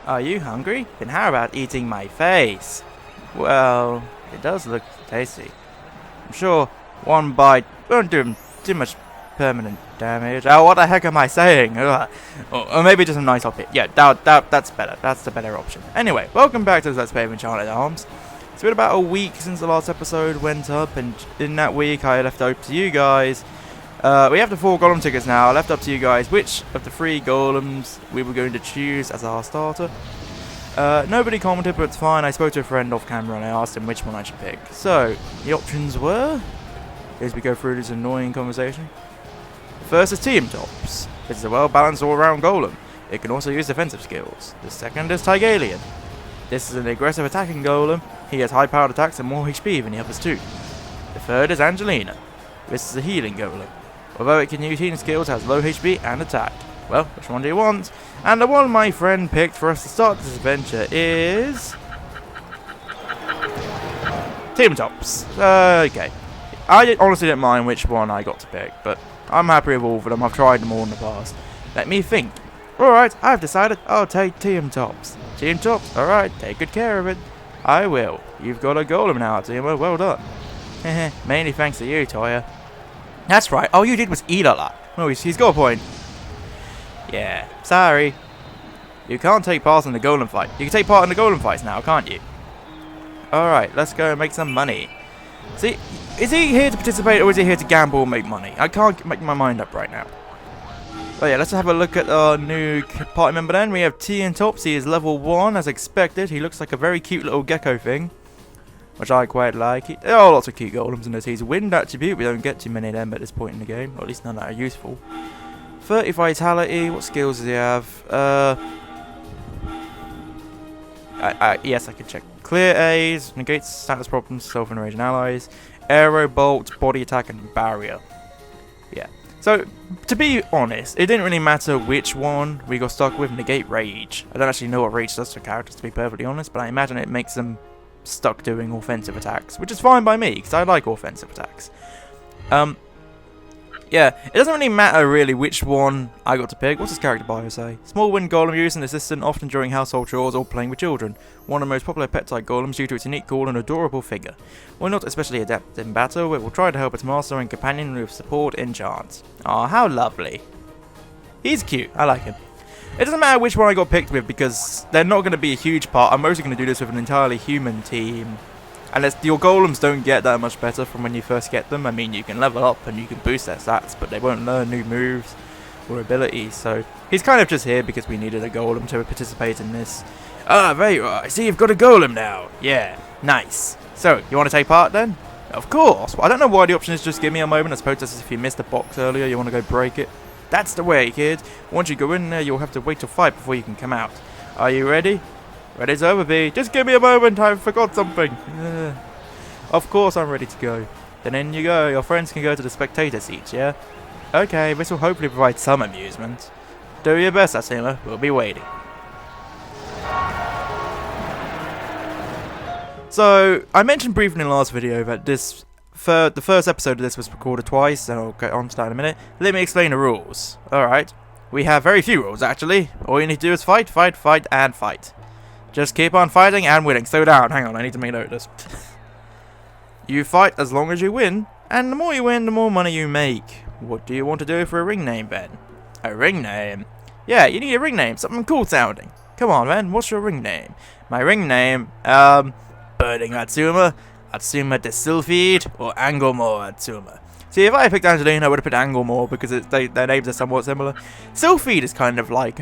Are you hungry? Then how about eating my face? Well, it does look tasty. I'm sure one bite won't do him too much permanent damage. Oh, what the heck am I saying? Or maybe just a nice hop hit. Yeah, that's better. That's the better option. Anyway, welcome back to Let's Play of Enchanted Arms. It's been about a week since the last episode went up, and in that week I left up to you guys. We have the 4 golem tickets now. I left up to you guys which of the 3 golems we were going to choose as our starter. Nobody commented, but it's fine. I spoke to a friend off camera and I asked him which one I should pick. So, the options were, as we go through this annoying conversation. First is Team Tops. This is a well-balanced all-round golem. It can also use defensive skills. The second is Tigalian. This is an aggressive attacking golem. He has high-powered attacks and more HP than the others too. The third is Angelina. This is a healing golem. Although it can use healing skills, it has low HP and attack. Well, which one do you want? And the one my friend picked for us to start this adventure is... Team Tops. Okay. I honestly didn't mind which one I got to pick, but I'm happy with all of them. I've tried them all in the past. Let me think. Alright, I've decided I'll take Team Tops. Team Tops, alright, take good care of it. I will. You've got a golem now, team. Well done. Mainly thanks to you, Toya. That's right. All you did was eat a lot. Oh, he's got a point. Yeah, sorry. You can't take part in the golem fight. You can take part in the golem fights now, can't you? Alright, let's go and make some money. See, is he here to participate or is he here to gamble and make money? I can't make my mind up right now. Oh yeah, let's have a look at our new party member then. We have Team Tops. He is level 1 as expected. He looks like a very cute little gecko thing, which I quite like. There are lots of cute golems in this. He's wind attribute. We don't get too many of them at this point in the game, or at least none that are useful. 30 vitality. What skills does he have? Yes, I can check. Clear A's, negates status problems, self-enraging allies, arrow, bolt, body attack, and barrier. Yeah. So, to be honest, it didn't really matter which one we got stuck with. Negate rage. I don't actually know what rage does to characters, to be perfectly honest, but I imagine it makes them stuck doing offensive attacks, which is fine by me because I like offensive attacks. Yeah, it doesn't really matter really which one I got to pick. What's his character bio say? Small wind golem used as an assistant often during household chores or playing with children. One of the most popular pet type golems due to its unique cool and adorable figure. While not especially adept in battle, it will try to help its master and companion with support enchants. Aw, how lovely. He's cute, I like him. It doesn't matter which one I got picked with because they're not going to be a huge part. I'm mostly going to do this with an entirely human team. And your golems don't get that much better from when you first get them. I mean, you can level up and you can boost their stats, but they won't learn new moves or abilities. So he's kind of just here because we needed a golem to participate in this. Ah, there you are. I see you've got a golem now. Yeah, nice. So, you want to take part then? Of course. I don't know why the option is just give me a moment. I suppose that's if you missed a box earlier, you want to go break it. That's the way, kid. Once you go in there, you'll have to wait till 5 before you can come out. Are you ready? Ready as ever be. Just give me a moment, I forgot something. Of course I'm ready to go. Then in you go. Your friends can go to the spectator seats, yeah? Okay, this will hopefully provide some amusement. Do your best, Asima. We'll be waiting. So, I mentioned briefly in the last video that the first episode of this was recorded twice, and I'll get on to that in a minute. Let me explain the rules. Alright. We have very few rules, actually. All you need to do is fight, fight, fight, and fight. Just keep on fighting and winning. Slow down. Hang on, I need to make note of this. You fight as long as you win, and the more you win, the more money you make. What do you want to do for a ring name, Ben? A ring name? Yeah, you need a ring name. Something cool sounding. Come on, Ben. What's your ring name? My ring name, Burning Atsuma, Atsuma de Sylphide, or Anglemore Atsuma. See, if I had picked Angelina, I would have picked Anglemore because their names are somewhat similar. Sylphide is kind of like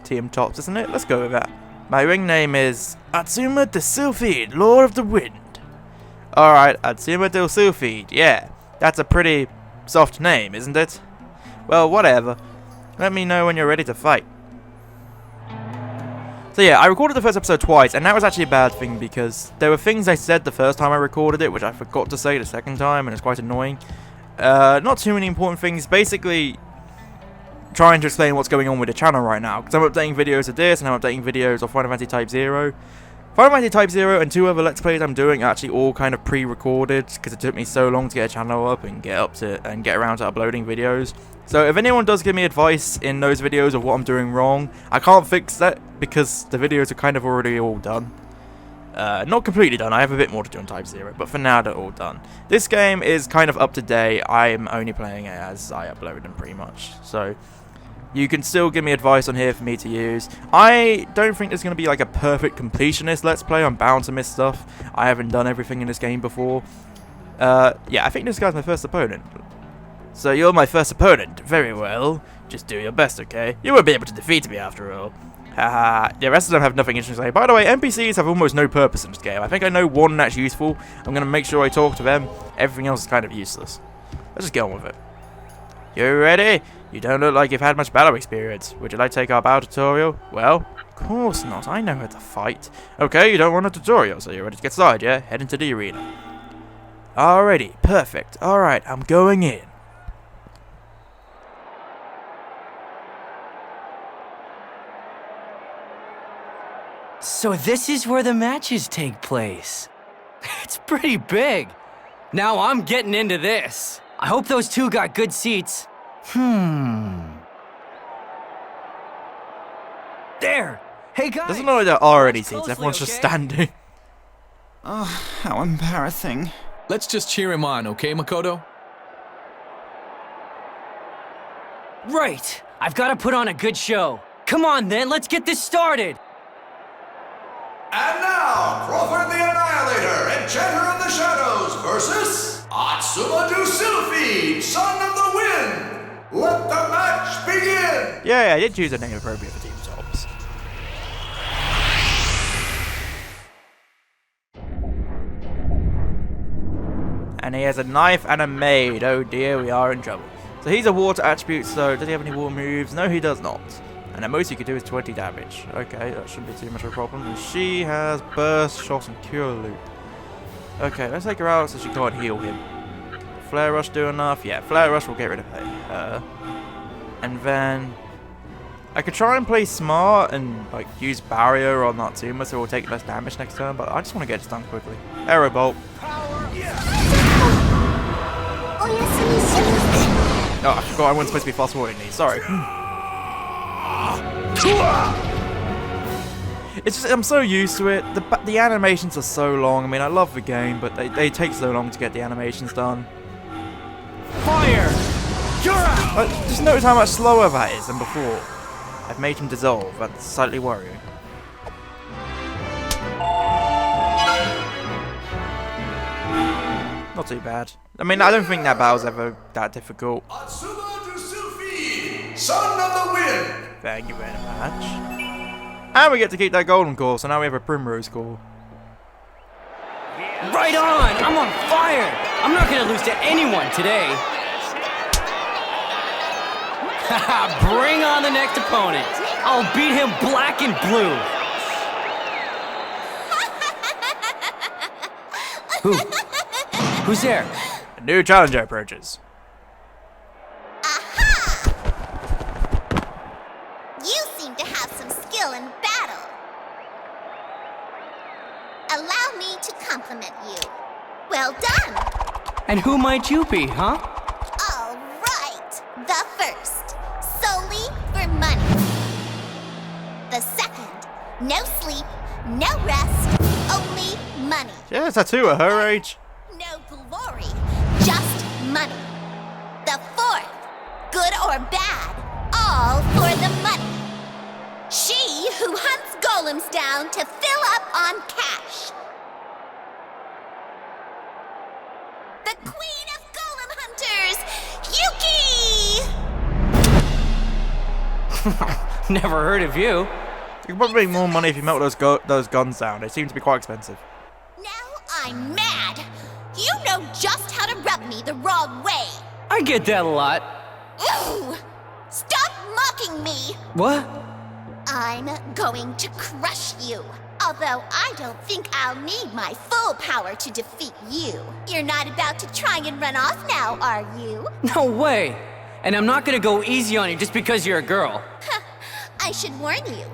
Team Tops, isn't it? Let's go with that. My ring name is Atsuma de Sylphide, Lord of the Wind. Alright, Atsuma de Sylphide, yeah. That's a pretty soft name, isn't it? Well, whatever. Let me know when you're ready to fight. So yeah, I recorded the first episode twice, and that was actually a bad thing because there were things I said the first time I recorded it, which I forgot to say the second time, and it's quite annoying. Not too many important things. Basically, trying to explain what's going on with the channel right now, because I'm updating videos of this and I'm updating videos of Final Fantasy Type 0. Final Fantasy Type 0 and 2 other Let's Plays I'm doing are actually all kind of pre-recorded because it took me so long to get a channel up and get around to uploading videos. So if anyone does give me advice in those videos of what I'm doing wrong, I can't fix that because the videos are kind of already all done. Not completely done, I have a bit more to do on Type 0, but for now they're all done. This game is kind of up to date, I'm only playing it as I upload them pretty much. So you can still give me advice on here for me to use. I don't think there's going to be like a perfect completionist Let's Play. I'm bound to miss stuff. I haven't done everything in this game before. Yeah, I think this guy's my first opponent. So you're my first opponent. Very well. Just do your best, okay? You won't be able to defeat me after all. Haha. The rest of them have nothing interesting to say. By the way, NPCs have almost no purpose in this game. I think I know one that's useful. I'm going to make sure I talk to them. Everything else is kind of useless. Let's just get on with it. You ready? You don't look like you've had much battle experience. Would you like to take our battle tutorial? Well, of course not. I know how to fight. Okay, you don't want a tutorial, so you're ready to get started, yeah? Head into the arena. Alrighty, perfect. Alright, I'm going in. So this is where the matches take place. It's pretty big. Now I'm getting into this. I hope those two got good seats. There! Hey guys! Doesn't know there are any seats, everyone's just standing. Oh, how embarrassing. Let's just cheer him on, okay, Makoto? Right! I've got to put on a good show. Come on then, let's get this started! And now, Crawford the Annihilator, Enchanter of the Shadows, versus Atsumadu Sylphy, Son of the Wind! Let the match begin! Yeah, I did choose a name appropriate for Team Tops. And he has a knife and a maid. Oh dear, we are in trouble. So he's a water attribute, so does he have any water moves? No, he does not. And the most he could do is 20 damage. Okay, that shouldn't be too much of a problem. And she has Burst, Shot, and Cure Loop. Okay, let's take her out so she can't heal him. Flare Rush do enough? Yeah, Flare Rush will get rid of her. And then I could try and play smart and like use Barrier on Natsuma so we'll take less damage next turn, but I just want to get this done quickly. Arrow Bolt. Oh, I forgot I wasn't supposed to be fast forwarding these, sorry. It's just, I'm so used to it. The animations are so long. I mean, I love the game, but they take so long to get the animations done. Fire! Just notice how much slower that is than before. I've made him dissolve. That's slightly worrying. Not too bad. I mean, I don't think that battle's ever that difficult. Atsumadu Sylphy, Son of the Wind! Thank you very much. And we get to keep that golden core, so now we have a primrose core. Right on! I'm on fire! I'm not gonna lose to anyone today. Bring on the next opponent. I'll beat him black and blue. Who's there? A new challenger approaches. Aha! You seem to have some skill in battle. Allow me to compliment you. Well done! And who might you be, huh? All right. The first, solely for money. The second, no sleep, no rest, only money. She has a tattoo at her age. No glory, just money. The fourth, good or bad, all for the money. She who hunts golems down to fill up on cash. The queen of golem hunters, Yuki! Never heard of you. You could probably make more money if you melt those guns down. They seem to be quite expensive. Now I'm mad. You know just how to rub me the wrong way. I get that a lot. Ooh! Stop mocking me! What? I'm going to crush you. Although I don't think I'll need my full power to defeat you. You're not about to try and run off now, are you? No way. And I'm not gonna go easy on you just because you're a girl. I should warn you.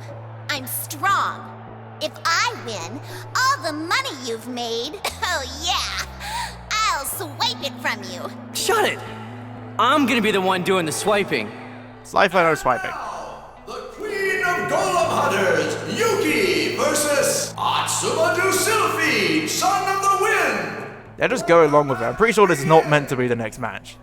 I'm strong. If I win, all the money you've made, oh yeah, I'll swipe it from you. Shut it! I'm gonna be the one doing the swiping. Slifer no swiping. The Queen of Golem Hunters, Yuki, versus Atsuma Sylphide, Son of the Wind. They're just going along with it. I'm pretty sure this is not meant to be the next match.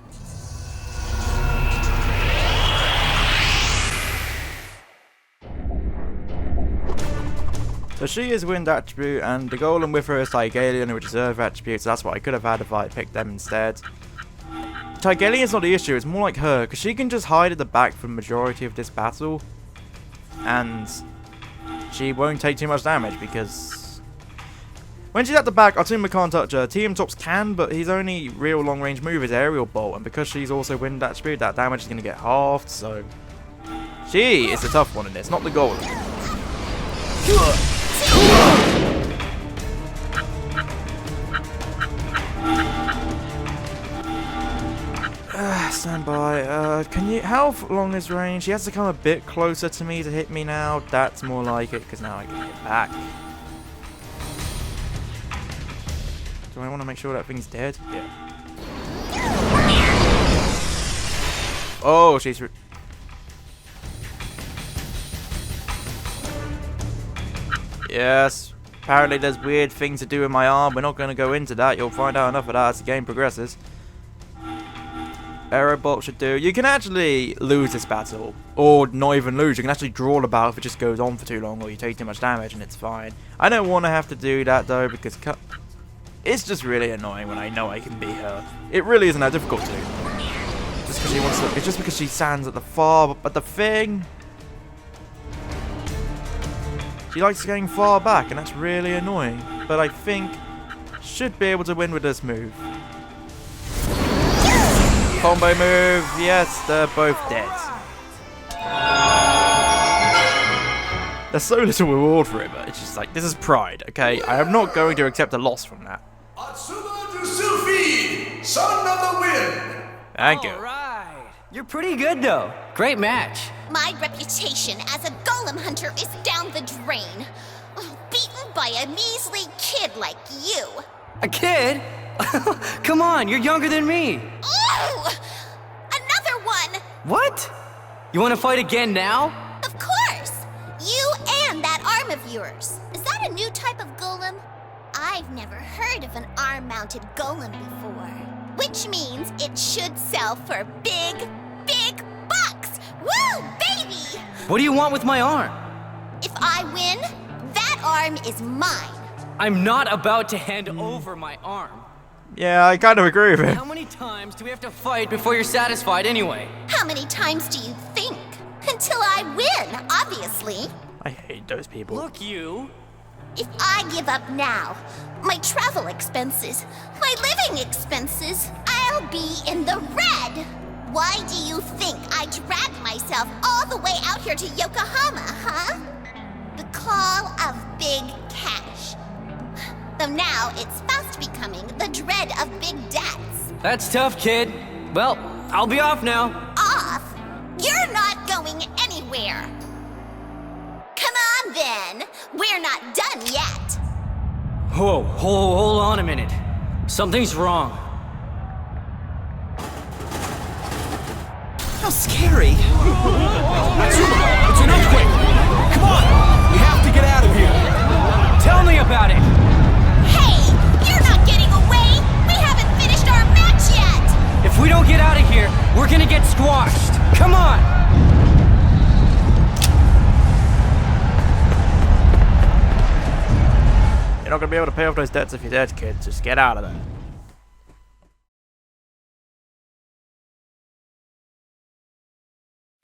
So she is wind attribute, and the golem with her is Tigalian, which is earth attribute, so that's what I could have had if I picked them instead. Tigalian is not the issue, it's more like her, because she can just hide at the back for the majority of this battle, and she won't take too much damage, because when she's at the back, Atsuma can't touch her. TM Tops can, but his only real long-range move is Aerial Bolt, and because she's also wind attribute, that damage is going to get halved, so she is the tough one in this, not the golem. Stand by. Can you? How long is range? He has to come a bit closer to me to hit me now. That's more like it, because now I can hit back. Do I want to make sure that thing's dead? Yeah. Oh, she's. Yes. Apparently there's weird things to do with my arm. We're not going to go into that. You'll find out enough of that as the game progresses. Aerobolt should do. You can actually lose this battle. Or not even lose. You can actually draw the battle if it just goes on for too long or you take too much damage and it's fine. I don't want to have to do that though because it's just really annoying when I know I can beat her. It really isn't that difficult to. Just because she wants to. It's just because she stands at the far. But the thing. She likes getting far back, and that's really annoying. But I think should be able to win with this move. Combo move, yes, they're both dead. There's so little reward for it, but it's just like, this is pride, okay? I am not going to accept a loss from that. Atsuma Sylphide, Son of the Wind. Thank you. Alright. You're pretty good though. Great match. My reputation as a golem hunter is down the drain. Beaten by a measly kid like you. A kid? Come on, you're younger than me. Ooh! Another one! What? You want to fight again now? Of course! You and that arm of yours. Is that a new type of golem? I've never heard of an arm-mounted golem before. Which means it should sell for big, big bucks! Woo, baby! What do you want with my arm? If I win, that arm is mine. I'm not about to hand over my arm. Yeah, I kind of agree with it. How many times do we have to fight before you're satisfied anyway? How many times do you think? Until I win, obviously. I hate those people. Look, you. If I give up now, my travel expenses, my living expenses, I'll be in the red. Why do you think I dragged myself all the way out here to Yokohama, huh? The call of big cash. Though now it's fast becoming the dread of big debts. That's tough, kid. Well, I'll be off now. Off? You're not going anywhere. Come on then. We're not done yet. Whoa, hold on a minute. Something's wrong. How scary! Atsuma, it's an earthquake! Come on! We have to get out of here! Tell me about it! Hey, you're not getting away. We haven't finished our match yet. If we don't get out of here, we're gonna get squashed. Come on! You're not going to be able to pay off those debts if you're dead, kid. Just get out of there.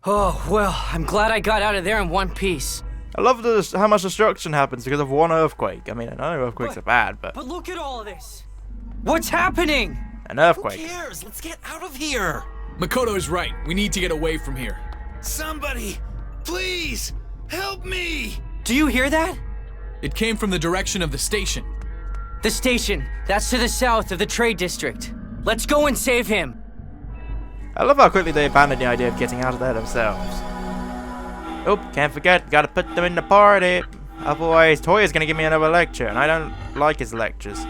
Oh, well, I'm glad I got out of there in one piece. I love how much destruction happens because of one earthquake. I mean, I know earthquakes are bad, but But look at all of this. What's happening? an Who earthquake. cares? Let's get out of here! Makoto's right. We need to get away from here. Somebody, please, help me! Do you hear that? It came from the direction of the station. The station. That's to the south of the trade district. Let's go and save him. I love how quickly they abandoned the idea of getting out of there themselves. Oh, can't forget, gotta put them in the party. Otherwise, Toya's gonna give me another lecture, and I don't like his lectures.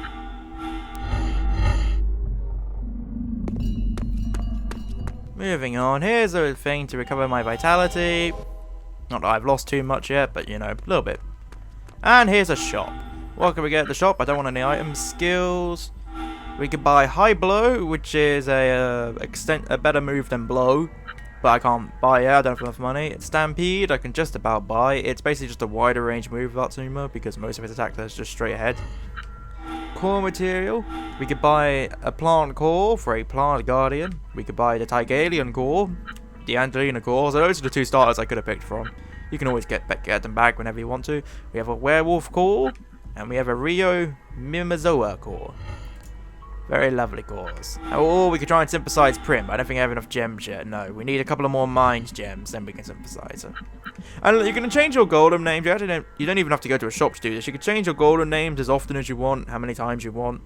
Moving on, here's a thing to recover my vitality. Not that I've lost too much yet, but you know, a little bit. And here's a shop. What can we get at the shop? I don't want any items. Skills. We could buy High Blow, which is a better move than Blow. But I can't buy it, I don't have enough money. Stampede, I can just about buy. It's basically just a wider range move of Atsuma, because most of his attack is just straight ahead. Core material. We could buy a plant core for a plant guardian. We could buy the Tigalian core, the Angelina core. So those are the two starters I could have picked from. You can always get them back whenever you want to. We have a werewolf core, and we have a Rio Mimizoa core. Very lovely cores. Or we could try and synthesize Prim. I don't think I have enough gems yet. No, we need a couple of more mind gems, then we can synthesize her. And you can change your golem names. You don't even have to go to a shop to do this. You can change your golem names as often as you want, how many times you want.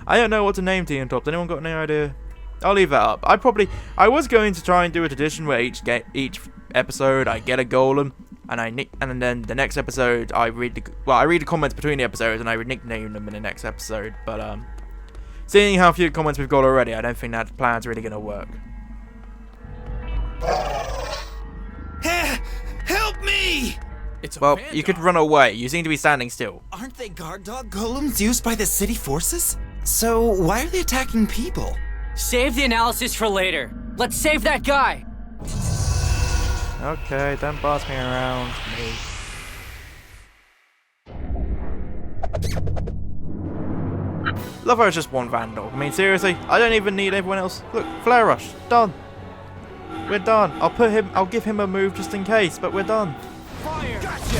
I don't know what to name Tea and Tops. Anyone got any idea? I'll leave that up. I was going to try and do a tradition where each episode I get a golem, and then the next episode I read the comments between the episodes and I would nickname them in the next episode. But seeing how few comments we've got already, I don't think that plan's really gonna work. Help me! Well, you could run away. You seem to be standing still. Aren't they guard dog golems used by the city forces? So why are they attacking people? Save the analysis for later. Let's save that guy. Okay, don't boss me around, me. Love how it's just one Vandal. I mean, seriously, I don't even need everyone else. Look, Flare Rush, done. We're done. I'll give him a move just in case, but we're done. Fire! Gotcha!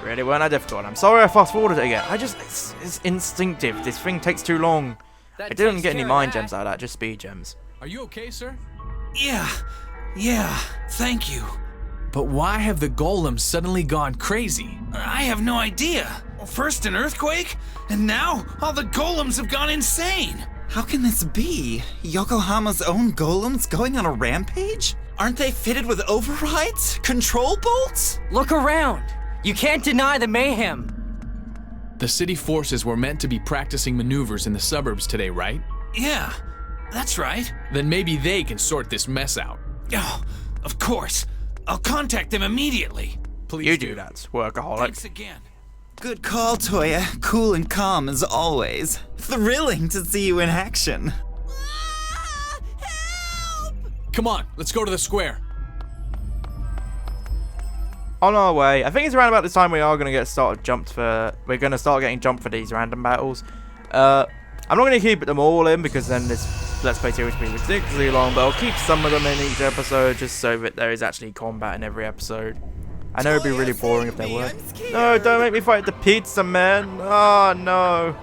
Really weren't that difficult. I'm sorry I fast forwarded it again. It's instinctive. This thing takes too long. I didn't get any mind gems out of that, just speed gems. Are you okay, sir? Yeah, thank you. But why have the golems suddenly gone crazy? I have no idea. First an earthquake, and now all the golems have gone insane. How can this be? Yokohama's own golems going on a rampage? Aren't they fitted with overrides? Control bolts? Look around. You can't deny the mayhem. The city forces were meant to be practicing maneuvers in the suburbs today, right? Yeah, that's right. Then maybe they can sort this mess out. Oh, of course. I'll contact them immediately. Please You do that, workaholic. Thanks again. Good call, Toya. Cool and calm as always. Thrilling to see you in action. Help! Come on, let's go to the square. On our way, I think it's around about this time we are going to we're going to start getting jumped for these random battles. I'm not going to keep them all in because then this Let's Play series will be ridiculously long, but I'll keep some of them in each episode just so that there is actually combat in every episode. I know it'd be really boring if there were. No, don't make me fight the pizza man. Oh, no.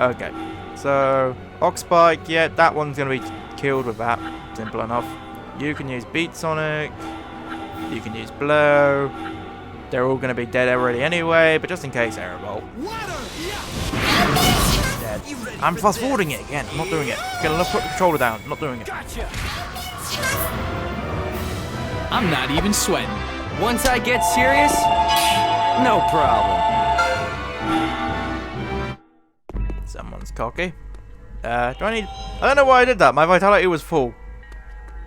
Okay, so Oxbike, yeah, that one's going to be killed with that. Simple enough. You can use Beat Sonic. You can use Blow. They're all going to be dead already anyway, but just in case, Aerobolt. Dead. I'm fast forwarding it again. I'm not doing it. Gonna put the controller down. I'm not doing it. Gotcha. I'm not even sweating. Once I get serious, no problem. Someone's cocky. I don't know why I did that. My vitality was full.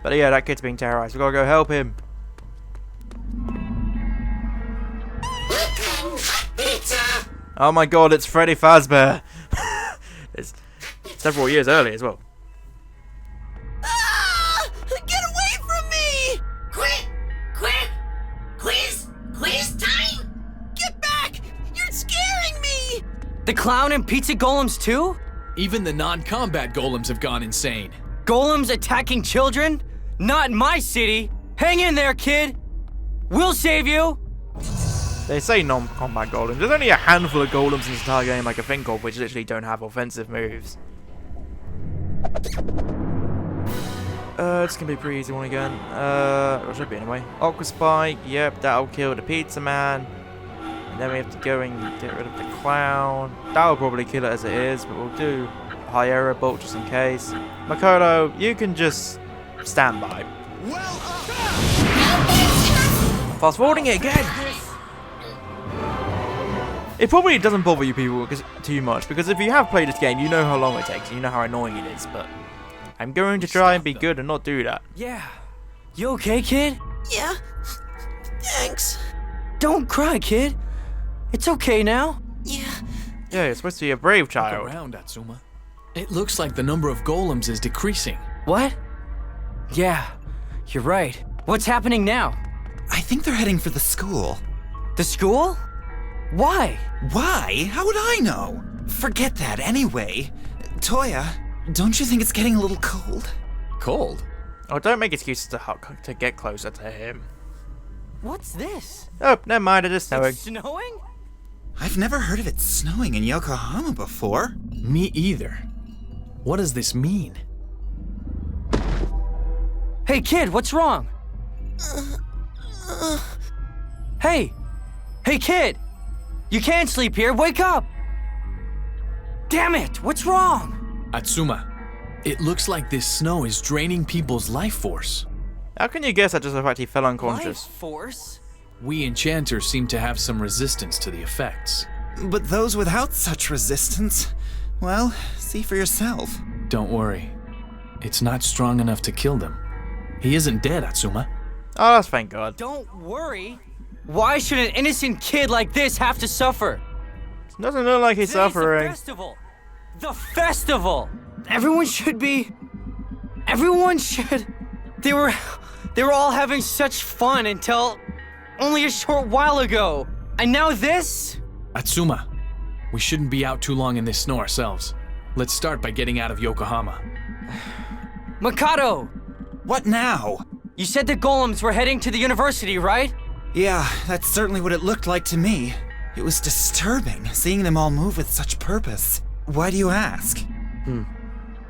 But yeah, that kid's being terrorized. We gotta go help him. Oh my god, it's Freddy Fazbear. It's several years early as well. Ah! Get away from me! Quiz time! Get back! You're scaring me! The clown and pizza golems too? Even the non-combat golems have gone insane. Golems attacking children? Not in my city! Hang in there, kid! We'll save you! They say non-combat golems. There's only a handful of golems in this entire game I can think of which literally don't have offensive moves. It's gonna be a pretty easy one again. Or should be anyway. Aqua Spike, yep, that'll kill the pizza man. And then we have to go and get rid of the clown. That'll probably kill it as it is, but we'll do High Aero Bolt just in case. Makoto, you can just stand by. Well, Fast forwarding it again. It probably doesn't bother you people too much, because if you have played this game, you know how long it takes, and you know how annoying it is, but I'm going to try and be good and not do that. Yeah. You okay, kid? Yeah. Thanks. Don't cry, kid. It's okay now. Yeah. Yeah, you're supposed to be a brave Look child. around, Atsuma. It looks like the number of golems is decreasing. What? Yeah, you're right. What's happening now? I think they're heading for the school. The school? Why? Why? How would I know? Forget that anyway. Toya, don't you think it's getting a little cold? Cold? Oh, don't make excuses to get closer to him. What's this? Oh, never mind, it is snowing. It's snowing? I've never heard of it snowing in Yokohama before. Me either. What does this mean? Hey, kid, what's wrong? Hey! Hey, kid! You can't sleep here, wake up! Damn it, what's wrong? Atsuma, it looks like this snow is draining people's life force. How can you guess that just the fact he fell Life unconscious? force? We enchanters seem to have some resistance to the effects. But those without such resistance, well, see for yourself. Don't worry. It's not strong enough to kill them. He isn't dead, Atsuma. Oh, that's thank God. Don't worry. Why should an innocent kid like this have to suffer? Doesn't look like he's Today's suffering. The festival! The festival! Everyone should... They were all having such fun until only a short while ago. And now this? Atsuma, we shouldn't be out too long in this snow ourselves. Let's start by getting out of Yokohama. Mikado! What now? You said the golems were heading to the university, right? Yeah, that's certainly what it looked like to me. It was disturbing, seeing them all move with such purpose. Why do you ask?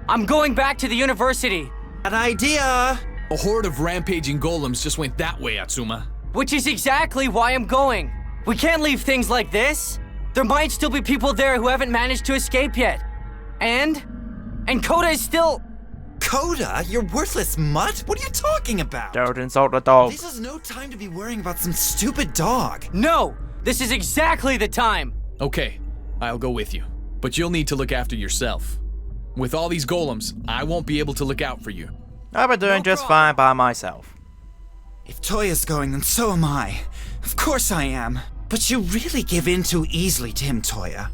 I'm going back to the university, Bad idea! A horde of rampaging golems just went that way, Atsuma. which is exactly why I'm going. We can't leave things like this. There might still be people there who haven't managed to escape yet. And Koda is still... Koda? You worthless mutt? What are you talking about? Don't insult the dog. This is no time to be worrying about some stupid dog. No! This is exactly the time! Okay, I'll go with you. But you'll need to look after yourself. With all these golems, I won't be able to look out for you. I've been doing just fine by myself. If Toya's going, then so am I. Of course I am. But you really give in too easily to him, Toya.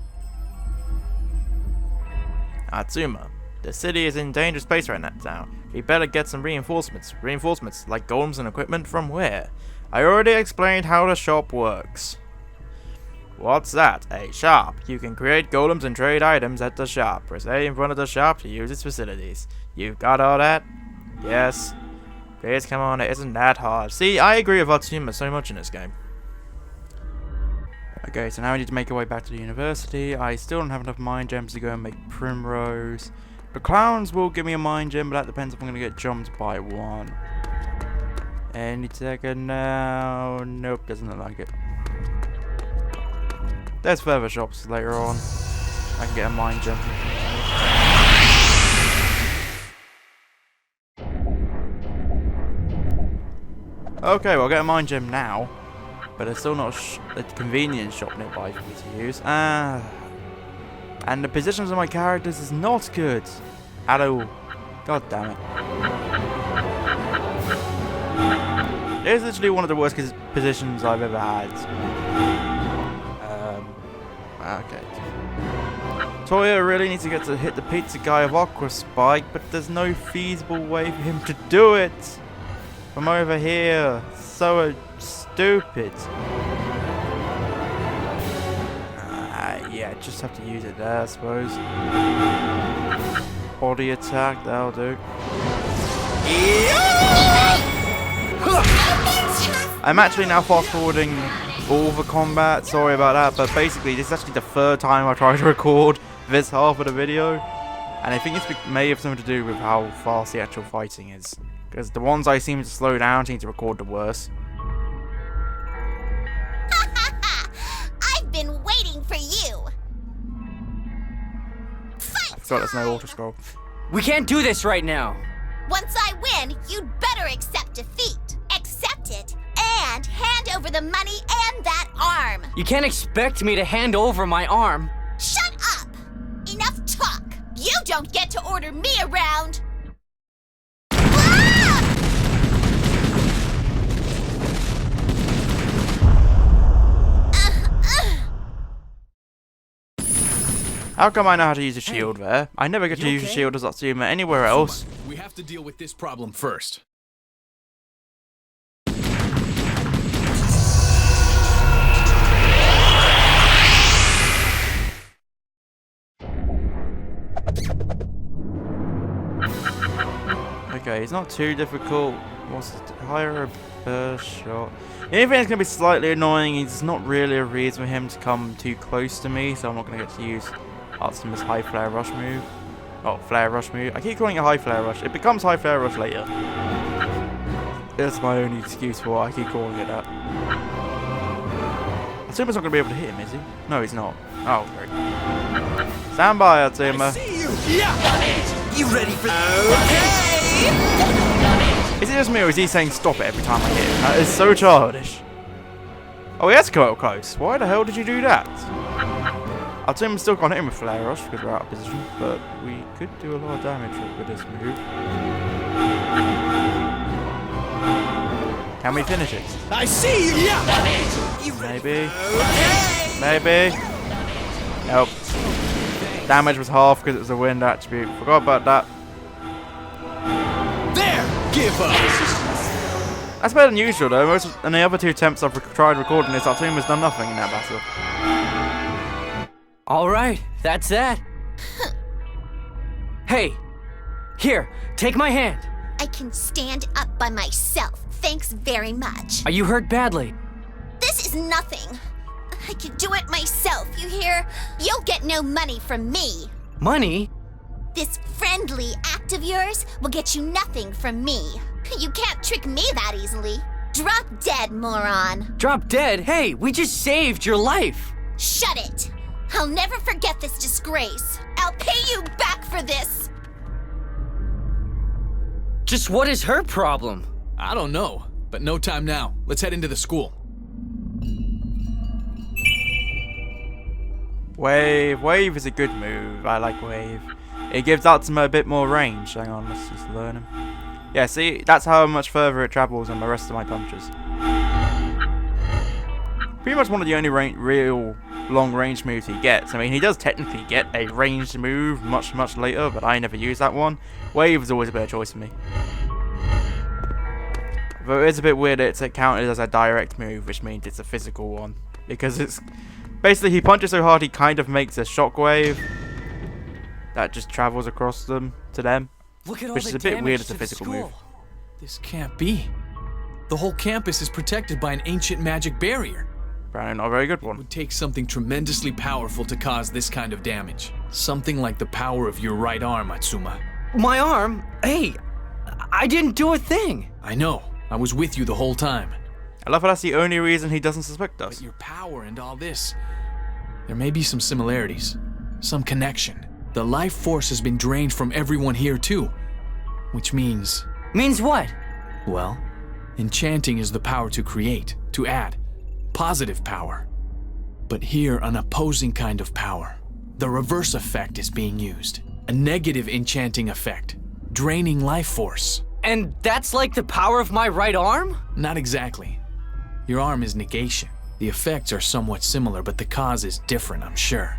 Atsuma, the city is in dangerous space right now. We better get some reinforcements. Reinforcements, like golems and equipment from where? I already explained how the shop works. What's that? A shop. You can create golems and trade items at the shop. Press A in front of the shop to use its facilities. You've got all that? Yes. Please come on, it isn't that hard. See, I agree with Atsuma so much in this game. Okay, so now I need to make our way back to the university. I still don't have enough mind gems to go and make Primrose. The clowns will give me a mind gem, but that depends if I'm going to get jumped by one. Any second now. Nope, doesn't look like it. There's further shops later on. I can get a mind gem. Okay, well, I'll get a mind gem now. But there's still not a convenience shop nearby for me to use. And the positions of my characters is not good at all. God damn it. It is literally one of the worst positions I've ever had. Okay. Toya really needs to get to hit the pizza guy of Aqua Spike, but there's no feasible way for him to do it from over here. So stupid. Yeah, just have to use it there, I suppose. Body attack, that'll do. I'm actually now fast forwarding all the combat, sorry about that, but basically this is actually the third time I tried to record this half of the video, and I think it may have something to do with how fast the actual fighting is, because the ones I seem to slow down seem to record the worst. I've been waiting for you. I forgot there's no auto scroll. We can't do this right now. Once I win, you'd better accept defeat. Accept it and hand over the money and that arm. You can't expect me to hand over my arm. Shut up! Enough talk! You don't get to order me around! Ah! How come I know how to use a shield there? I never get to use a shield as Atsuma anywhere else. We have to deal with this problem first. Okay, it's not too difficult. What's the higher burst shot? The only thing that's going to be slightly annoying is it's not really a reason for him to come too close to me, so I'm not going to get to use Atsuma's high flare rush move. Oh, flare rush move. I keep calling it high flare rush. It becomes high flare rush later. That's my only excuse for why I keep calling it that. Atsuma's not going to be able to hit him, is he? No, he's not. Oh, great. Stand by, Atsuma. You ready for okay? Is it just me or is he saying stop it every time I hit him? That is so childish. Oh, he has to come up close. Why the hell did you do that? Atsuma still can't hit him with Flare Rush because we're out of position, but we could do a lot of damage with this move. Can we finish it? I see you! Maybe. Maybe. Nope. Damage was half because it was a wind attribute. Forgot about that. There! Give up! That's better than usual though. Most of the other two attempts I've tried recording this, Atsuma's done nothing in that battle. Alright, that's that. Hey, here, take my hand. I can stand up by myself. Thanks very much. Are you hurt badly? This is nothing. I can do it myself, you hear? You'll get no money from me. Money? This friendly act of yours will get you nothing from me. You can't trick me that easily. Drop dead, moron. Drop dead? Hey, we just saved your life. Shut it. I'll never forget this disgrace. I'll pay you back for this. Just what is her problem? I don't know, but no time now. Let's head into the school. Wave. Wave is a good move. I like Wave. It gives Atsuma a bit more range. Hang on, let's just learn him. Yeah, see? That's how much further it travels than the rest of my punches. Pretty much one of the only real long-range moves he gets. I mean, he does technically get a ranged move much later, but I never use that one. Wave is always a better choice for me. Though it is a bit weird it's counted as a direct move, which means it's a physical one. Because it's... Basically, he punches so hard he kind of makes a shockwave that just travels across them to them. Look at all Which is the a bit damage weird as to a the physical school. move. This can't be. The whole campus is protected by an ancient magic barrier. Apparently not a very good It one. would take something tremendously powerful to cause this kind of damage. Something like the power of your right arm, Atsuma. My arm? Hey, I didn't do a thing. I know. I was with you the whole time. I love how that's the only reason he doesn't suspect us. But your power and all this... There may be some similarities. Some connection. The life force has been drained from everyone here too. Which means... Means what? Well, enchanting is the power to create, to add. Positive power. But here, an opposing kind of power. The reverse effect is being used. A negative enchanting effect. Draining life force. And that's like the power of my right arm? Not exactly. Your arm is negation. The effects are somewhat similar, but the cause is different, I'm sure.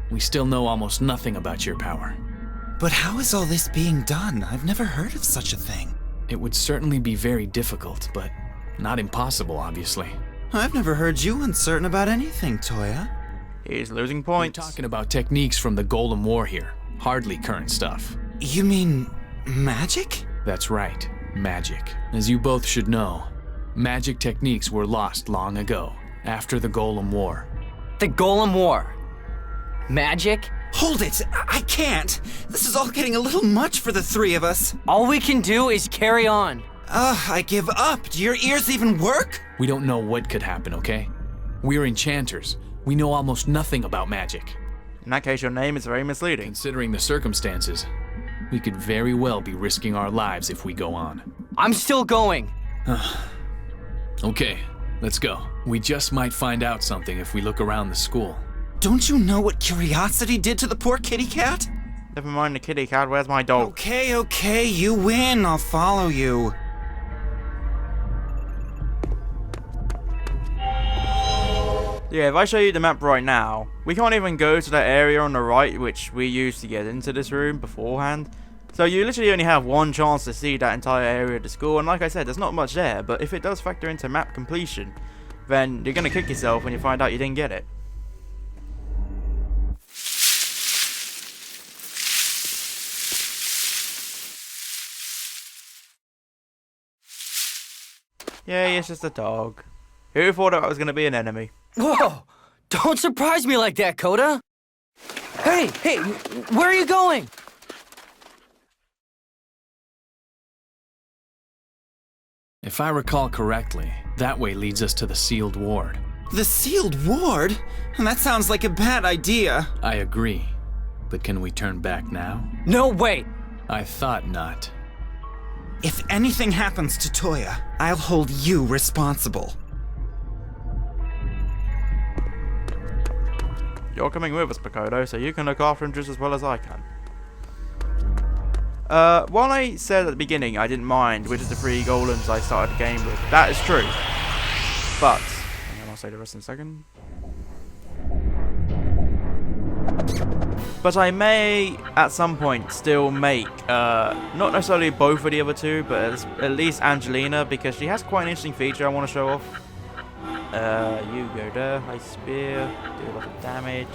We still know almost nothing about your power. But how is all this being done? I've never heard of such a thing. It would certainly be very difficult, but not impossible, obviously. I've never heard you uncertain about anything, Toya. He's losing We're points. talking about techniques from the Golem War here. Hardly current stuff. You mean magic? That's right, magic. As you both should know, magic techniques were lost long ago, after the Golem War. The Golem War. Magic? Hold it! I can't! This is all getting a little much for the three of us. All we can do is carry on. I give up. Do your ears even work? We don't know what could happen, okay? We're enchanters. We know almost nothing about magic. In that case, your name is very misleading. Considering the circumstances, we could very well be risking our lives if we go on. I'm still going. Okay, Let's go. We just might find out something if we look around the school. Don't you know what curiosity did to the poor kitty cat? Never mind the kitty cat, where's my dog? Okay, you win. I'll follow you. Yeah, if I show you the map right now, we can't even go to that area on the right, which we used to get into this room beforehand. So you literally only have one chance to see that entire area of the school, and like I said, there's not much there, but if it does factor into map completion, then you're gonna kick yourself when you find out you didn't get it. Yeah, it's just a dog. Who thought that was gonna be an enemy? Whoa! Don't surprise me like that, Coda! Hey, where are you going? If I recall correctly, that way leads us to the sealed ward. The sealed ward? That sounds like a bad idea. I agree. But can we turn back now? No, wait! I thought not. If anything happens to Toya, I'll hold you responsible. You're coming with us, Makoto, so you can look after him just as well as I can. While I said at the beginning I didn't mind which of the 3 golems I started the game with, that is true. But, and then I'll say the rest in a second. But I may, at some point, still make, not necessarily both of the other 2, but at least Angelina, because she has quite an interesting feature I want to show off. You go there, high spear, do a lot of damage.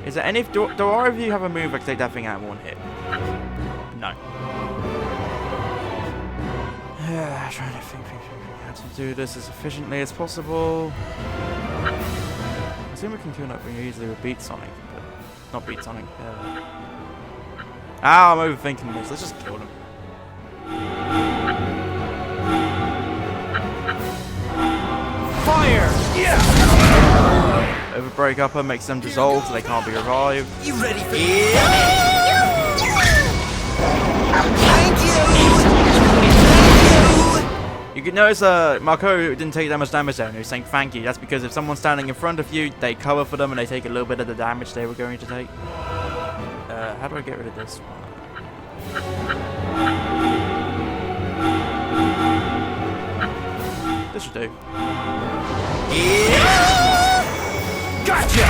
Is there any, do either of you have a move that can take that thing out in one hit? No. Trying to think how to do this as efficiently as possible. I assume we can kill that thing easily with Beat Sonic, but not Beat Sonic. I'm overthinking this. Let's just kill them. Fire! Overbreak upper makes them dissolve so they can't be revived. You ready for this? Thank you! You can notice Marco didn't take that much damage there and he was saying thank you. That's because if someone's standing in front of you, they cover for them and they take a little bit of the damage they were going to take. How do I get rid of this one? This should do. Gotcha!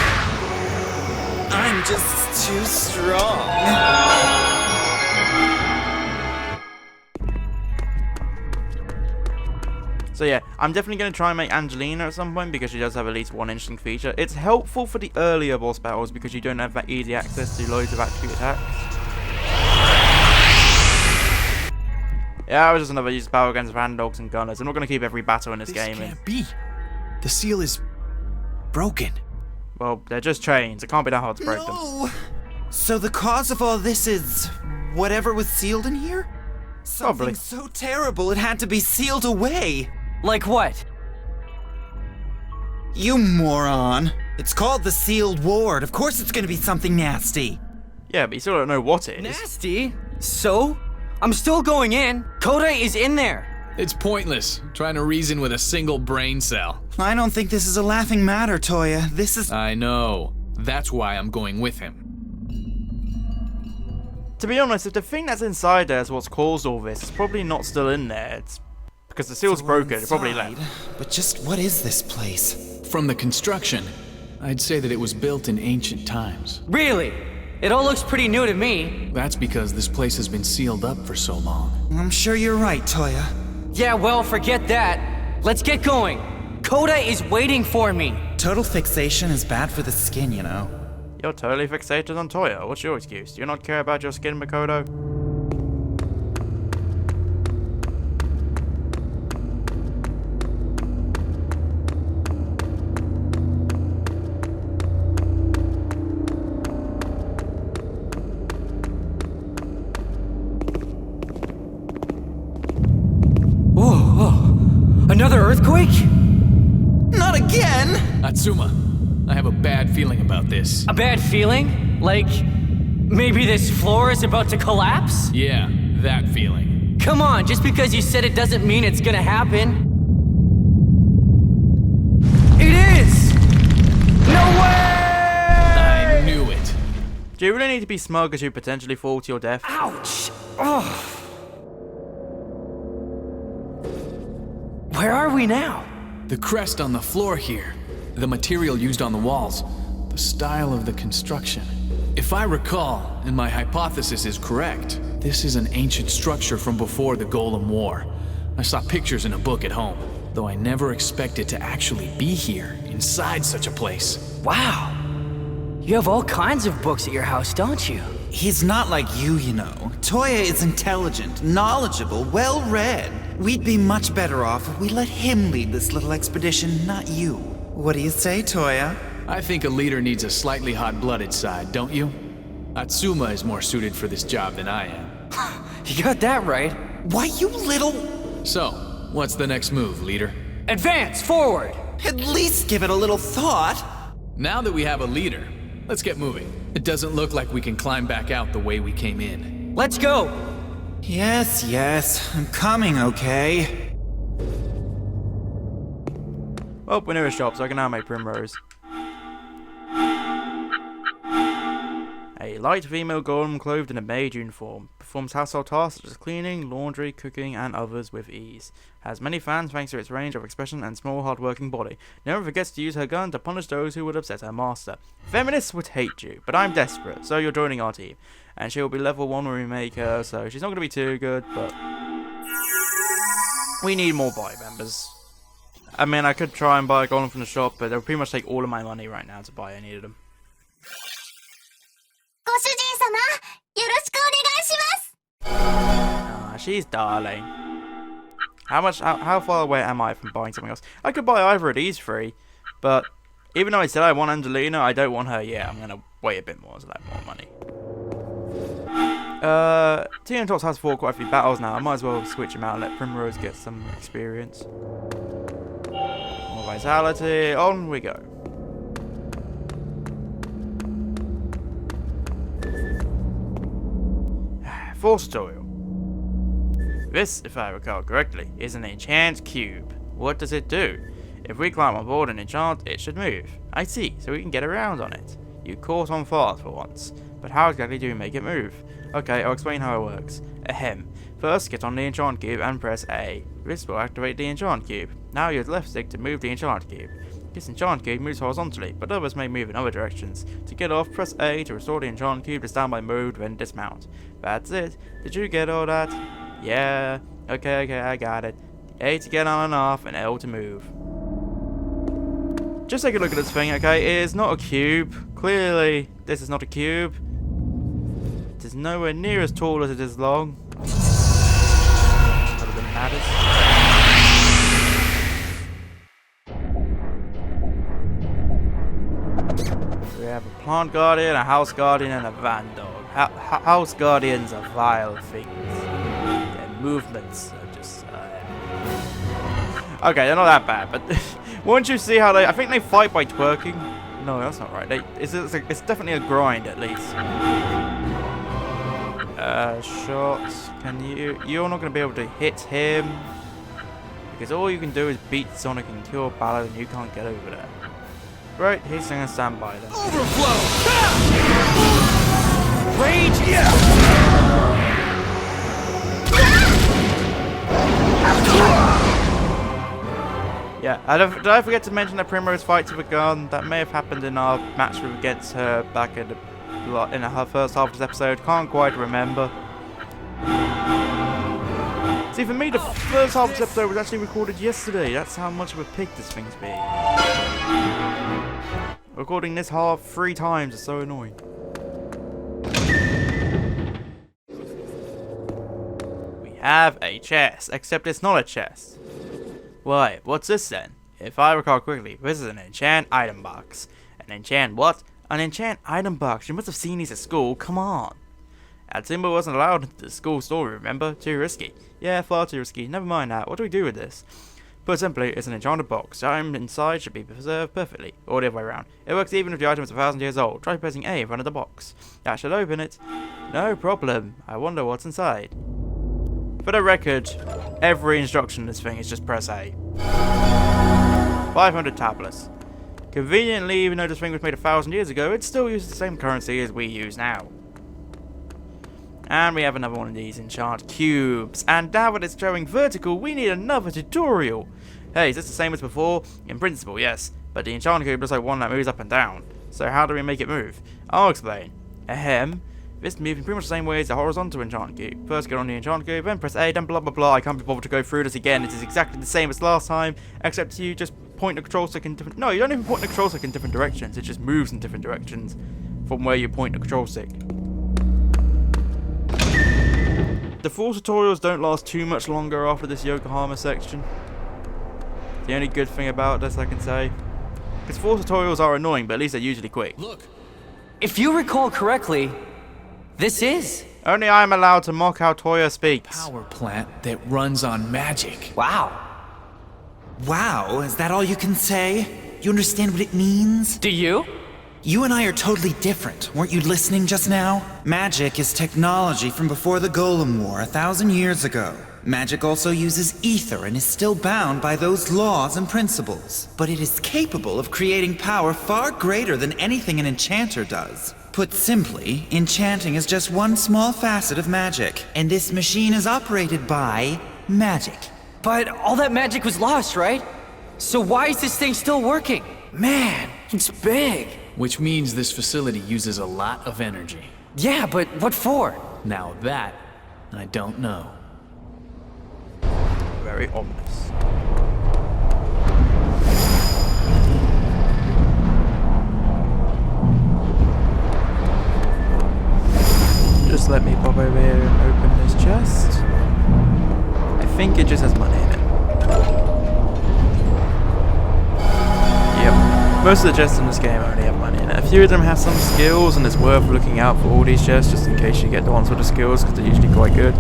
I'm just too strong. So yeah, I'm definitely going to try and make Angelina at some point because she does have at least one interesting feature. It's helpful for the earlier boss battles because you don't have that easy access to loads of attribute attacks. Yeah, I was just another use of power against Randogs and Gunners. I'm not going to keep every battle in this game. This can't be. The seal is broken. Well, they're just chains. It can't be that hard to break them. No! So the cause of all this is whatever was sealed in here? Probably. Something so terrible it had to be sealed away. Like what? You moron. It's called the sealed ward. Of course it's gonna be something nasty. Yeah, but you still don't know what it is. Nasty? So? I'm still going in. Coda is in there. It's pointless, trying to reason with a single brain cell. I don't think this is a laughing matter, Toya. This is... I know. That's why I'm going with him. To be honest, if the thing that's inside there is what's caused all this, it's probably not still in there. It's because the seal's broken. It probably left. But just what is this place? From the construction, I'd say that it was built in ancient times. Really? It all looks pretty new to me. That's because this place has been sealed up for so long. I'm sure you're right, Toya. Yeah, well, forget that. Let's get going. Coda is waiting for me. Total fixation is bad for the skin, you know. You're totally fixated on Toya. What's your excuse? Do you not care about your skin, Makoto? Whoa. Another earthquake? Not again! Atsuma, I have a bad feeling about this. A bad feeling? Like, maybe this floor is about to collapse? Yeah, that feeling. Come on, just because you said it doesn't mean it's gonna happen. Do you really need to be smug as you potentially fall to your death? Ouch! Oh. Where are we now? The crest on the floor here, the material used on the walls, the style of the construction. If I recall, and my hypothesis is correct, this is an ancient structure from before the Golem War. I saw pictures in a book at home, though I never expected to actually be here, inside such a place. Wow. You have all kinds of books at your house, don't you? He's not like you know. Toya is intelligent, knowledgeable, well-read. We'd be much better off if we let him lead this little expedition, not you. What do you say, Toya? I think a leader needs a slightly hot-blooded side, don't you? Atsuma is more suited for this job than I am. You got that right. Why, you little... So, what's the next move, leader? Advance, forward! At least give it a little thought. Now that we have a leader, let's get moving. It doesn't look like we can climb back out the way we came in. Let's go! Yes, I'm coming, okay? Well, we're near a shop, so I can now make Primrose. A light female golem clothed in a maid uniform. Performs household tasks such as cleaning, laundry, cooking, and others with ease. Has many fans thanks to its range of expression and small, hard-working body. Never forgets to use her gun to punish those who would upset her master. Feminists would hate you, but I'm desperate, so you're joining our team. And she will be level 1 when we make her, so she's not going to be too good, but... we need more buy members. I mean, I could try and buy a golem from the shop, but it would pretty much take all of my money right now to buy any of them. Ah, she's darling. How far away am I from buying something else? I could buy either of these three, but even though I said I want Angelina, I don't want her yet. I'm gonna wait a bit more to have more money. Teen Tots has fought quite a few battles now. I might as well switch him out and let Primrose get some experience. More vitality. On we go. Force tutorial. This, if I recall correctly, is an enchant cube. What does it do? If we climb on board and enchant, it should move. I see, so we can get around on it. You caught on fast for once. But how exactly do we make it move? Okay, I'll explain how it works. Ahem. First, get on the enchant cube and press A. This will activate the enchant cube. Now use left stick to move the enchant cube. This enchant cube moves horizontally, but others may move in other directions. To get off, press A to restore the enchant cube to standby mode, then dismount. That's it. Did you get all that? Yeah. Okay, I got it. A to get on and off, and L to move. Just take a look at this thing, okay? It is not a cube. Clearly, this is not a cube. It is nowhere near as tall as it is long. Other than matters. We have a plant guardian, a house guardian, and a van dog. House guardians are vile things. Their movements are just... okay, they're not that bad, but once you see how they... I think they fight by twerking. No, that's not right. It's definitely a grind, at least. Shots. Can you... You're not going to be able to hit him. Because all you can do is beat Sonic and kill Ballad, and you can't get over there. Right, he's going to stand by then. Overflow! Rage! Yeah, did I forget to mention that Primrose fights with a gun? That may have happened in our match against her back in her first half of this episode. Can't quite remember. See, for me, the first half of this episode was actually recorded yesterday. That's how much of a pig this thing's being. Recording this half 3 times is so annoying. We have a chest, except it's not a chest. Why, what's this then? If I recall quickly, this is an enchant item box. An enchant what? An enchant item box. You must have seen these at school, come on. Atsuma wasn't allowed into the school store, remember? Too risky. Yeah, far too risky. Never mind that. What do we do with this? Put simply, it's an enchanted box. The item inside should be preserved perfectly, or the other way around. It works even if the item is 1,000 years old. Try pressing A in front of the box. That should open it. No problem. I wonder what's inside. For the record, every instruction in this thing is just press A. 500 tablets. Conveniently, even though this thing was made 1,000 years ago, it still uses the same currency as we use now. And we have another one of these enchant cubes. And now that it's going vertical, we need another tutorial. Hey, is this the same as before? In principle, yes. But the enchant cube looks like one that moves up and down. So how do we make it move? I'll explain. Ahem. This moves in pretty much the same way as the horizontal enchant cube. First get on the enchant cube, then press A, then blah blah blah. I can't be bothered to go through this again. It is exactly the same as last time, except you just point the control stick in different... No, you don't even point the control stick in different directions. It just moves in different directions from where you point the control stick. The full tutorials don't last too much longer after this Yokohama section. The only good thing about this I can say. Because full tutorials are annoying, but at least they're usually quick. Look. If you recall correctly, this is... Only I am allowed to mock how Toya speaks. Power plant that runs on magic. Wow. Wow, is that all you can say? You understand what it means? Do you? You and I are totally different. Weren't you listening just now? Magic is technology from before the Golem War 1,000 years ago. Magic also uses ether and is still bound by those laws and principles. But it is capable of creating power far greater than anything an enchanter does. Put simply, enchanting is just one small facet of magic, and this machine is operated by magic. But all that magic was lost, right? So why is this thing still working? Man, it's big. Which means this facility uses a lot of energy. Yeah, but what for? Now that, I don't know. Very ominous. Just let me pop over here and open this chest. I think it just has money in it. Yep. Most of the chests in this game only have money in it. A few of them have some skills, and it's worth looking out for all these chests just in case you get the ones with the skills, because they're usually quite good.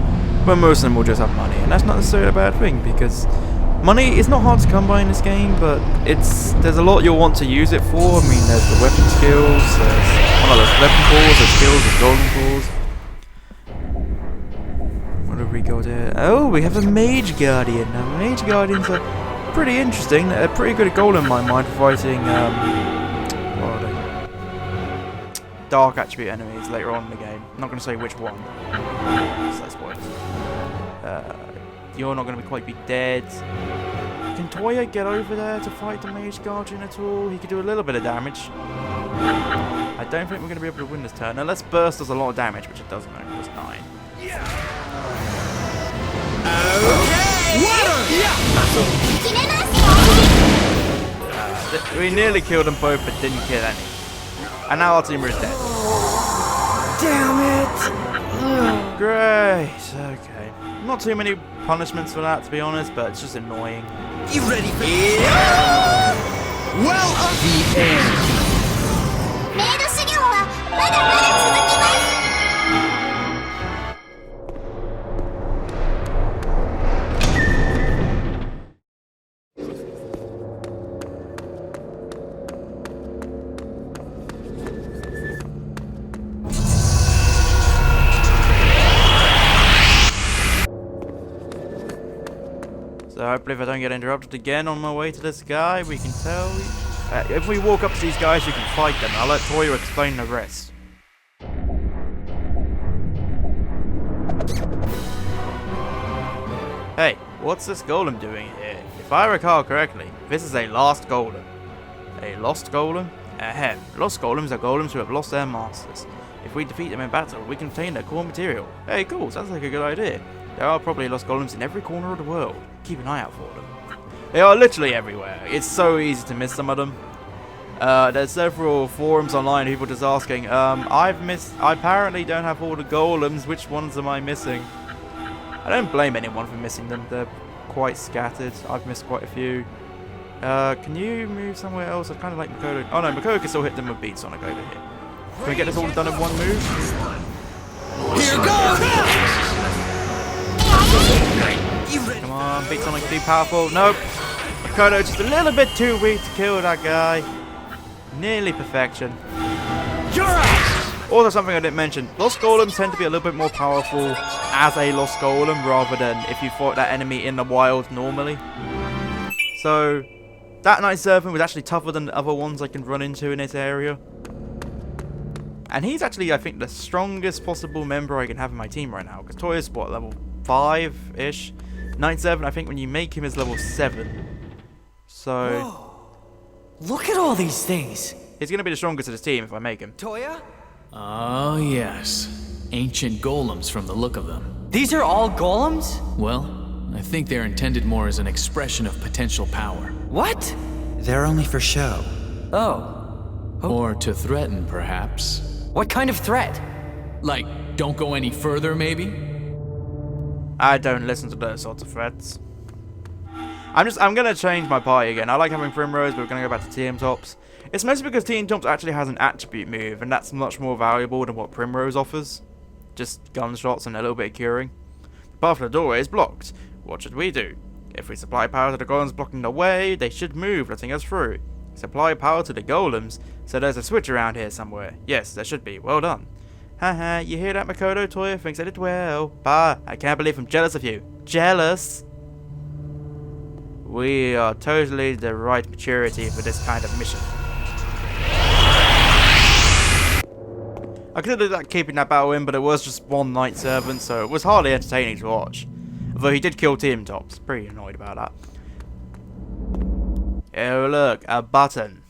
But most of them will just have money, and that's not necessarily a bad thing, because money is not hard to come by in this game, but there's a lot you'll want to use it for. I mean, there's the weapon skills, there's weapon pools, there's skills, there's golden pools. What have we got here? Oh, we have a Mage Guardian. Now, Mage Guardians are pretty interesting. They're pretty good at golem in my mind for fighting, what are they? Dark attribute enemies later on in the game. I'm not going to say which one. So spoilers. You're not going to quite be dead. Can Toya get over there to fight the Mage Guardian at all? He could do a little bit of damage. I don't think we're going to be able to win this turn. Unless Burst does a lot of damage, which it doesn't. It was 9. We nearly killed them both, but didn't kill any. And now our teamer is dead. Damn it! Great. Okay. Not too many punishments for that, to be honest, but it's just annoying. You ready for the end? メイド修行はまだまだ続きます。 So hopefully if I don't get interrupted again on my way to this guy, we can tell... if we walk up to these guys, you can fight them. I'll let Toya explain the rest. Hey, what's this golem doing here? If I recall correctly, this is a lost golem. A lost golem? Ahem. Lost golems are golems who have lost their masters. If we defeat them in battle, we can obtain their core material. Hey, cool, sounds like a good idea. There are probably lost golems in every corner of the world. Keep an eye out for them. They are literally everywhere. It's so easy to miss some of them. There's several forums online, people just asking, I apparently don't have all the golems, which ones am I missing? I don't blame anyone for missing them, they're quite scattered. I've missed quite a few. Can you move somewhere else? I'd kind of like Makoto. Oh no, Makoto can still hit them with beat Sonic over here. Can we get this all done in one move? Here goes! Come on, beat Sonic, be powerful. Nope. Makoto just a little bit too weak to kill that guy. Nearly perfection. Also something I didn't mention, Lost Golems tend to be a little bit more powerful as a Lost Golem rather than if you fought that enemy in the wild normally. So, That Night Servant was actually tougher than the other ones I can run into in this area. And he's actually, I think, the strongest possible member I can have in my team right now. Because Toya's, what, level 5-ish? Night Servant, I think when you make him is level 7. So... Whoa. Look at all these things. he's going to be the strongest of his team if I make him. Toya? Oh, yes. Ancient golems from the look of them. These are all golems? Well, I think they're intended more as an expression of potential power. What? They're only for show. Oh. Or to threaten, perhaps. What kind of threat? Like, don't go any further, maybe? I don't listen to those sorts of threats. I'm gonna change my party again. I like having Primrose, but we're gonna go back to Team Tops. It's mostly because Team Tops actually has an attribute move, and that's much more valuable than what Primrose offers. Just gunshots and a little bit of curing. The path to the doorway is blocked. What should we do? If we supply power to the golems blocking the way, they should move, letting us through. Supply power to the golems, so there's a switch around here somewhere. Yes, there should be. Well done. Haha, you hear that, Makoto? Toya thinks I did well. Bah, I can't believe I'm jealous of you. Jealous? We are totally the right maturity for this kind of mission. I considered that keeping that battle in, but it was just one Night Servant, so it was hardly entertaining to watch. Although he did kill Team Tops. Pretty annoyed about that. Oh look, a button.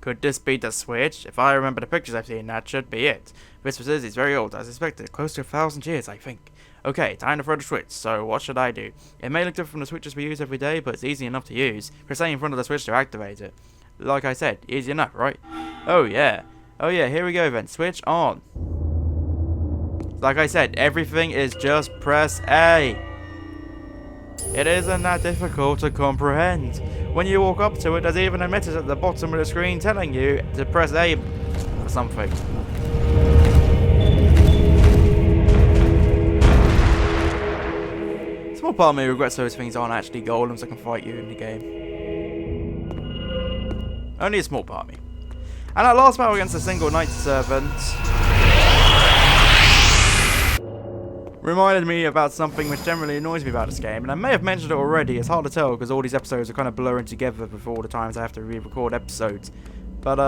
Could this be the switch? If I remember the pictures I've seen, that should be it. This says it's very old, as expected. Close to 1,000 years, I think. Okay, time to throw the switch, so what should I do? It may look different from the switches we use every day, but it's easy enough to use. Press A in front of the switch to activate it. Like I said, easy enough, right? Oh yeah. Oh yeah, here we go then. Switch on. Like I said, everything is just press A. It isn't that difficult to comprehend. When you walk up to it, there's even a message at the bottom of the screen telling you to press A for something. Small part of me regrets those things aren't actually golems that can fight you in the game. Only a small part of me. And our last battle against a single Night Servant reminded me about something which generally annoys me about this game, and I may have mentioned it already. It's hard to tell because all these episodes are kind of blurring together before all the times I have to re-record episodes. But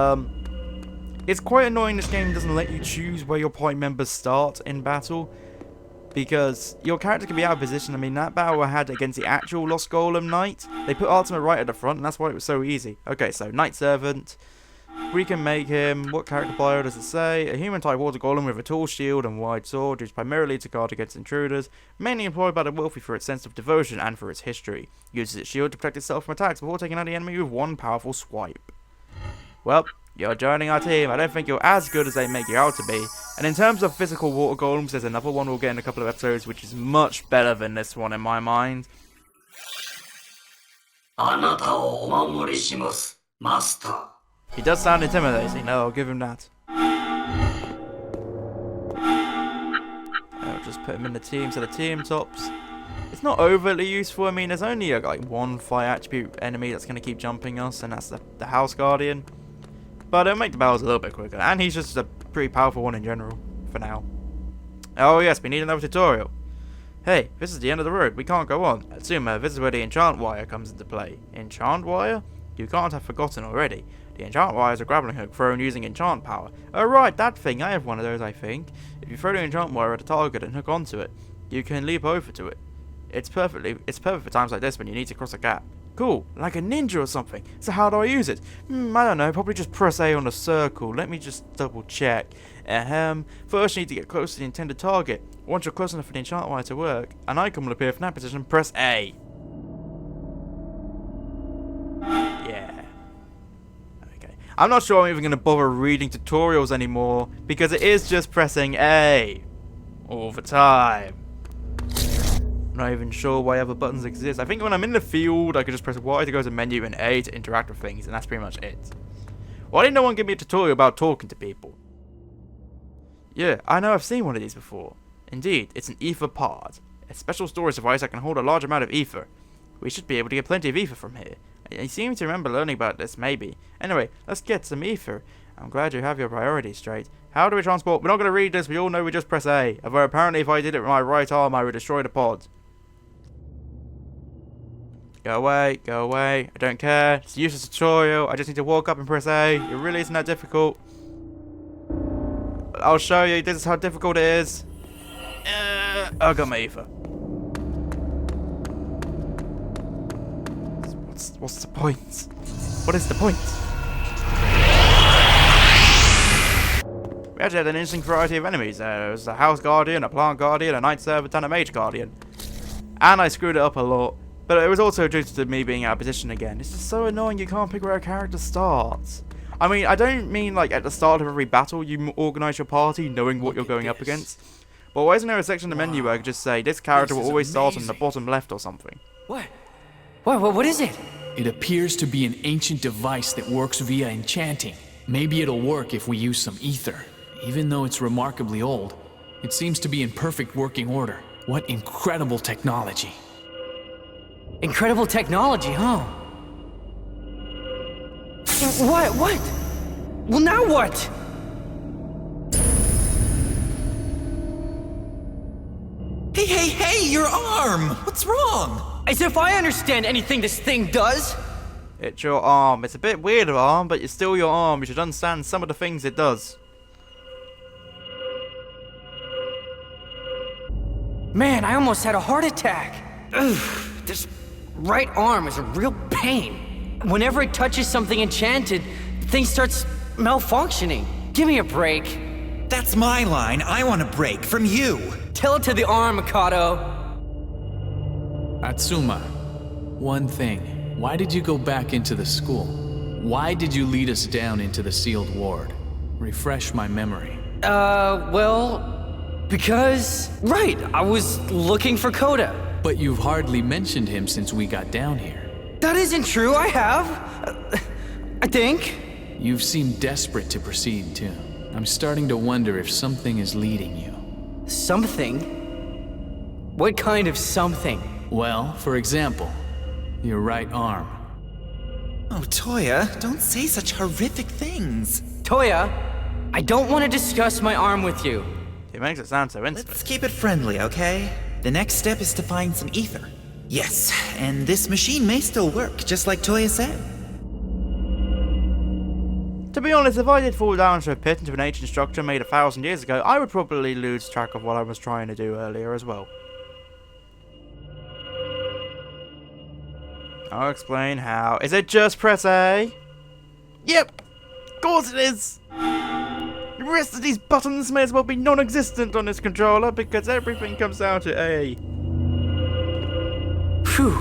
it's quite annoying this game doesn't let you choose where your party members start in battle, because your character can be out of position. I mean, that battle I had against the actual Lost Golem Knight, they put Ultimate right at the front, and that's why it was so easy. Okay, so Night Servant. We can make him, what character bio does it say? A human type water golem with a tall shield and wide sword, used primarily to guard against intruders, mainly employed by the wealthy for its sense of devotion and for its history. Uses its shield to protect itself from attacks before taking out the enemy with one powerful swipe. Well, you're joining our team. I don't think you're as good as they make you out to be. And in terms of physical water golems, there's another one we'll get in a couple of episodes, which is much better than this one in my mind. あなたをお守りします、マスター。 He does sound intimidating, no, I'll give him that. I'll just put him in the team, so the Team Tops. It's not overly useful. I mean, there's only like one fire attribute enemy that's going to keep jumping us, and that's the House Guardian. But it'll make the battles a little bit quicker, and he's just a pretty powerful one in general, for now. Oh yes, we need another tutorial. Hey, this is the end of the road, we can't go on. Atsuma, this is where the enchant wire comes into play. Enchant wire? You can't have forgotten already. The enchant wire is a grappling hook thrown using enchant power. Oh right, that thing, I have one of those I think. If you throw the enchant wire at a target and hook onto it, you can leap over to it. It's perfect for times like this when you need to cross a gap. Cool, like a ninja or something. So how do I use it? I don't know, probably just press A on the circle. Let me just double check. First you need to get close to the intended target. Once you're close enough for the enchant wire to work, an icon will appear from that position, press A. Yeah. Okay. I'm not sure I'm even going to bother reading tutorials anymore, because it is just pressing A. All the time. Not even sure why other buttons exist. I think when I'm in the field, I could just press Y to go to menu and A to interact with things, and that's pretty much it. Why didn't no one give me a tutorial about talking to people? Yeah, I know I've seen one of these before. Indeed, it's an ether pod, a special storage device that can hold a large amount of ether. We should be able to get plenty of ether from here. I seem to remember learning about this, maybe. Anyway, let's get some ether. I'm glad you have your priorities straight. How do we transport? We're not going to read this, we all know we just press A. Although apparently if I did it with my right arm, I would destroy the pod. Go away, go away. I don't care. It's a useless tutorial. I just need to walk up and press A. It really isn't that difficult. I'll show you. This is how difficult it is. I got my ether. What's the point? What is the point? We actually had an interesting variety of enemies. There was a house guardian, a plant guardian, a night servant, and a mage guardian. And I screwed it up a lot. But it was also due to me being out of position again. It's just so annoying you can't pick where a character starts. I mean, I don't mean like at the start of every battle you organise your party knowing what you're going up against. But why isn't there a section in the menu where I could just say, this character will always start on the bottom left or something? What is it? It appears to be an ancient device that works via enchanting. Maybe it'll work if we use some ether. Even though it's remarkably old, it seems to be in perfect working order. What incredible technology. Incredible technology, huh? What? Well, now what? Hey, your arm! What's wrong? As if I understand anything this thing does. It's your arm. It's a bit weird of arm, but it's still your arm. You should understand some of the things it does. Man, I almost had a heart attack. Ugh, this right arm is a real pain. Whenever it touches something enchanted, the thing starts malfunctioning. Give me a break. That's my line. I want a break from you. Tell it to the arm, Mikado. Atsuma, one thing. Why did you go back into the school? Why did you lead us down into the sealed ward? Refresh my memory. Well, because... Right, I was looking for Koda. But you've hardly mentioned him since we got down here. That isn't true, I have. I think. You've seemed desperate to proceed, too. I'm starting to wonder if something is leading you. Something? What kind of something? Well, for example, your right arm. Oh, Toya, don't say such horrific things. Toya, I don't want to discuss my arm with you. It makes it sound so intimate. Let's keep it friendly, okay? The next step is to find some ether. Yes, and this machine may still work, just like Toya said. To be honest, if I did fall down into a pit into an ancient structure made 1,000 years ago, I would probably lose track of what I was trying to do earlier as well. I'll explain how. Is it just press A? Yep! Of course it is! The rest of these buttons may as well be non-existent on this controller because everything comes down to A. Phew.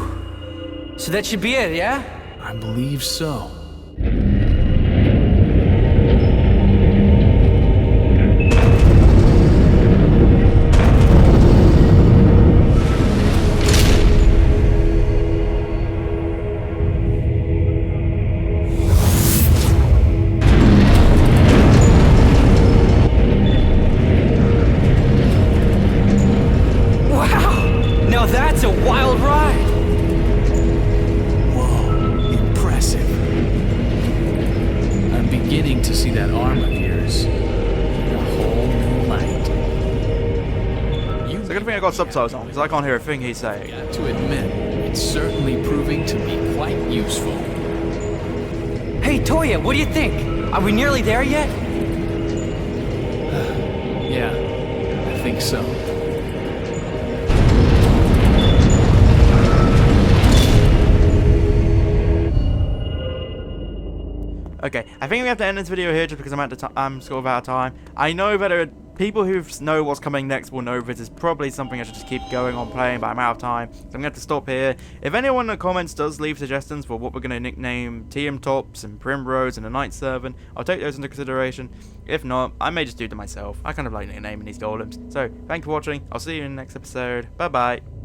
So that should be it, yeah? I believe so. That's a wild ride! Whoa, impressive. I'm beginning to see that arm of yours in a whole new light. It's a good thing I got subtitles on, because I can't hear a thing he's saying. Got to admit, it's certainly proving to be quite useful. Hey, Toya, what do you think? Are we nearly there yet? Yeah, I think so. Okay, I think we have to end this video here just because I'm sort of out of time. I know that people who know what's coming next will know this is probably something I should just keep going on playing, but I'm out of time, so I'm going to have to stop here. If anyone in the comments does leave suggestions for what we're going to nickname TM Tops and Primrose and a Night Servant, I'll take those into consideration. If not, I may just do them myself. I kind of like nicknaming these golems. So, thank you for watching. I'll see you in the next episode. Bye-bye.